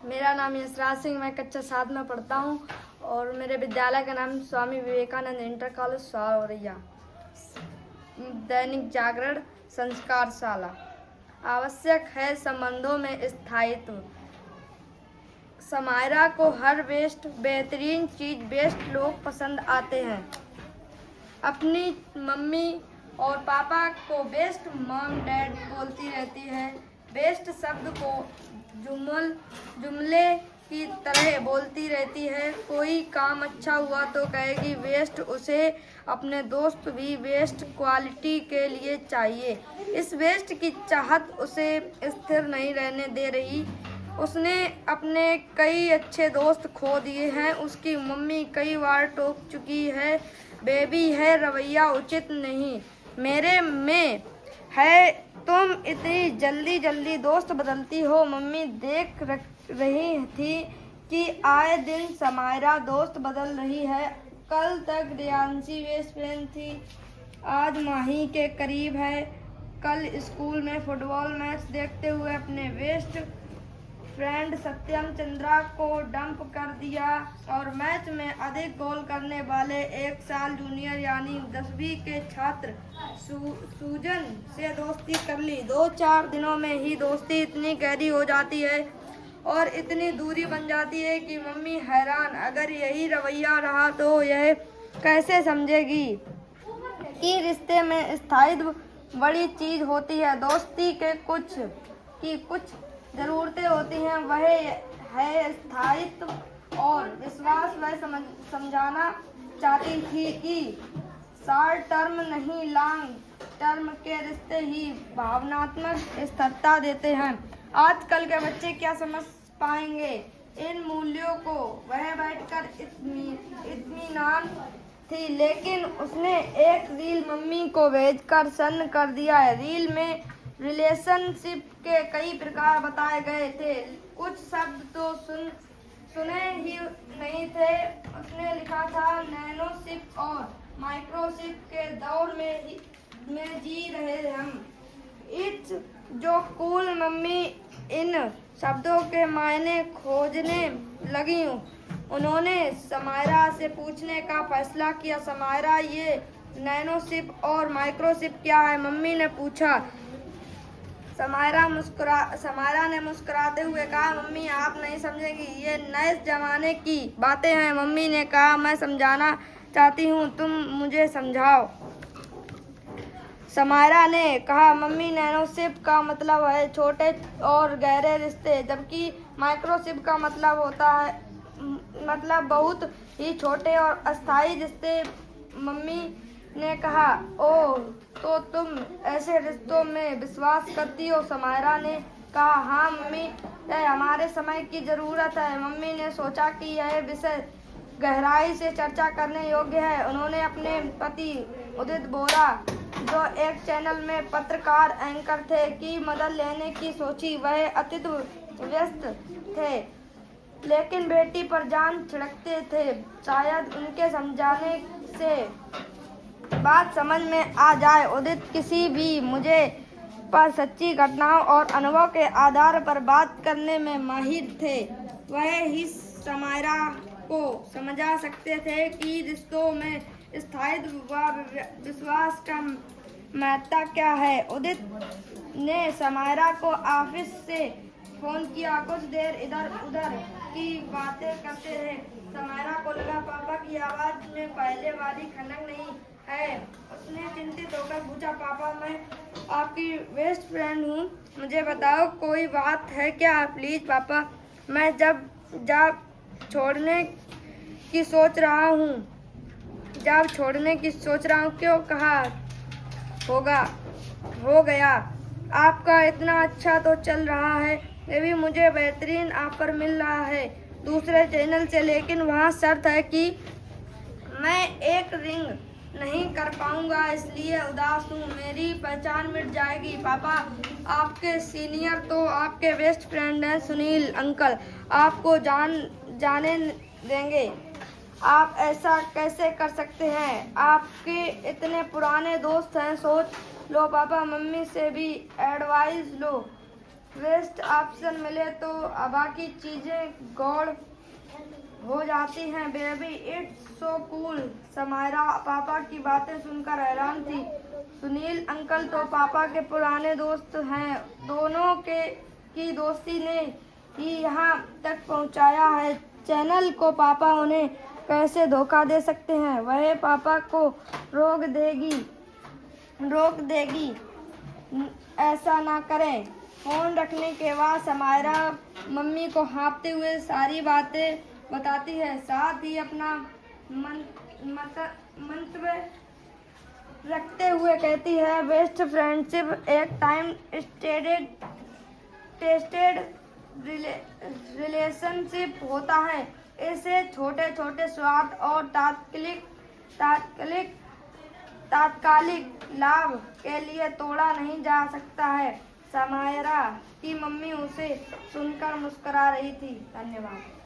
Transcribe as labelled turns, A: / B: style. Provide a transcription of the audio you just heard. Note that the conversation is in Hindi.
A: मेरा नाम यशराज सिंह, मैं कक्षा 7 में पढ़ता हूँ और मेरे विद्यालय का नाम स्वामी विवेकानंद इंटर कॉलेज सौरैया। दैनिक जागरण संस्कारशाला। आवश्यक है संबंधों में स्थायित्व। समायरा को हर बेहतरीन चीज़ बेस्ट लोग पसंद आते हैं। अपनी मम्मी और पापा को बेस्ट मॉम डैड बोलती रहती है। बेस्ट शब्द को जुमले की तरह बोलती रहती है। कोई काम अच्छा हुआ तो कहेगी बेस्ट। उसे अपने दोस्त भी बेस्ट क्वालिटी के लिए चाहिए। इस बेस्ट की चाहत उसे स्थिर नहीं रहने दे रही। उसने अपने कई अच्छे दोस्त खो दिए हैं। उसकी मम्मी कई बार टोक चुकी है, बेबी है रवैया उचित नहीं मेरे में है। तुम इतनी जल्दी दोस्त बदलती हो। मम्मी देख रही थी कि आए दिन समायरा दोस्त बदल रही है। कल तक रियांशी बेस्ट फ्रेंड थी, आज माही के करीब है। कल स्कूल में फुटबॉल मैच देखते हुए अपने बेस्ट फ्रेंड सत्यम चंद्रा को डंप कर दिया और मैच में अधिक गोल करने वाले 1 साल जूनियर यानी 10वीं के छात्र सूजन से दोस्ती कर ली। 2-4 दिनों में ही दोस्ती इतनी गहरी हो जाती है और इतनी दूरी बन जाती है कि मम्मी हैरान। अगर यही रवैया रहा तो यह कैसे समझेगी कि रिश्ते में स्थायित्व बड़ी चीज होती है। दोस्ती के कुछ ज़रूरतें होती हैं, वह है स्थायित्व और विश्वास। वह समझाना चाहती थी कि शॉर्ट टर्म नहीं लॉन्ग टर्म के रिश्ते ही भावनात्मक स्थिरता देते हैं। आजकल के बच्चे क्या समझ पाएंगे इन मूल्यों को। वह बैठकर इत्मीनान थी, लेकिन उसने एक रील मम्मी को भेजकर सन्न कर दिया है। रील में रिलेशनशिप के कई प्रकार बताए गए थे। कुछ शब्द तो सुने ही नहीं थे। उसने लिखा था नैनोशिप और माइक्रोशिप के दौर में जी रहे हम। इट्स जो कूल। मम्मी इन शब्दों के मायने खोजने लगी। उन्होंने समायरा से पूछने का फैसला किया, समायरा ये नैनोशिप और माइक्रोशिप क्या है? मम्मी ने पूछा। समायरा ने मुस्कुराते हुए कहा, मम्मी आप नहीं समझेंगी, ये नए जमाने की बातें हैं। मम्मी ने कहा, मैं समझाना चाहती हूँ, तुम मुझे समझाओ। समायरा ने कहा, मम्मी नैनोशिप का मतलब है छोटे और गहरे रिश्ते, जबकि माइक्रोशिप का मतलब बहुत ही छोटे और अस्थायी रिश्ते। मम्मी ने कहा, ओह तो तुम ऐसे रिश्तों में विश्वास करती हो? समायरा ने कहा, हाँ मम्मी, यह हमारे समय की ज़रूरत है। मम्मी ने सोचा कि यह विषय गहराई से चर्चा करने योग्य है। उन्होंने अपने पति उदित बोरा, जो एक चैनल में पत्रकार एंकर थे, की मदद लेने की सोची। वह अत्यंत व्यस्त थे, लेकिन बेटी पर जान छिड़कते थे। शायद उनके समझाने से बात समझ में आ जाए। उदित किसी भी मुझे पर सच्ची घटनाओं और अनुभव के आधार पर बात करने में माहिर थे। वह ही समायरा को समझा सकते थे कि रिश्तों में स्थायित्व व विश्वास का महत्व क्या है। उदित ने समायरा को ऑफिस से फोन किया। कुछ देर इधर उधर की बातें करते रहे। समायरा को लगा पापा की आवाज में पहले वाली खनक नहीं है। उसने चिंतित होकर पूछा, पापा मैं आपकी बेस्ट फ्रेंड हूँ, मुझे बताओ कोई बात है क्या? प्लीज पापा, मैं जब छोड़ने की सोच रहा हूँ। क्यों? कहा हो गया। आपका इतना अच्छा तो चल रहा है। ये भी मुझे बेहतरीन ऑफर मिल रहा है दूसरे चैनल से, लेकिन वहाँ शर्त है कि मैं एक रिंग नहीं कर पाऊंगा, इसलिए उदास हूँ। मेरी पहचान मिट जाएगी। पापा, आपके सीनियर तो आपके बेस्ट फ्रेंड हैं, सुनील अंकल आपको जाने देंगे। आप ऐसा कैसे कर सकते हैं? आपके इतने पुराने दोस्त हैं। सोच लो पापा, मम्मी से भी एडवाइस लो। बेस्ट ऑप्शन मिले तो बाकी चीजें गौड़ हो जाती हैं। Baby it's so cool. Samaira पापा की बातें सुनकर हैरान थी। सुनील अंकल तो पापा के पुराने दोस्त हैं। दोनों की दोस्ती ने ही यहाँ तक पहुँचाया है। चैनल को पापा उन्हें कैसे धोखा दे सकते हैं। वह पापा को रोक देगी। ऐसा ना करें। फोन रखने के बाद समायरा मम्मी को हाँफते हुए सारी बातें बताती है, साथ ही अपना मंतव्य रखते हुए कहती है, बेस्ट फ्रेंडशिप एक टाइम टेस्टेड रिलेशनशिप होता है। इसे छोटे छोटे स्वार्थ और तात्कालिक लाभ के लिए तोड़ा नहीं जा सकता है। समायरा की मम्मी उसे सुनकर मुस्कुरा रही थी। धन्यवाद।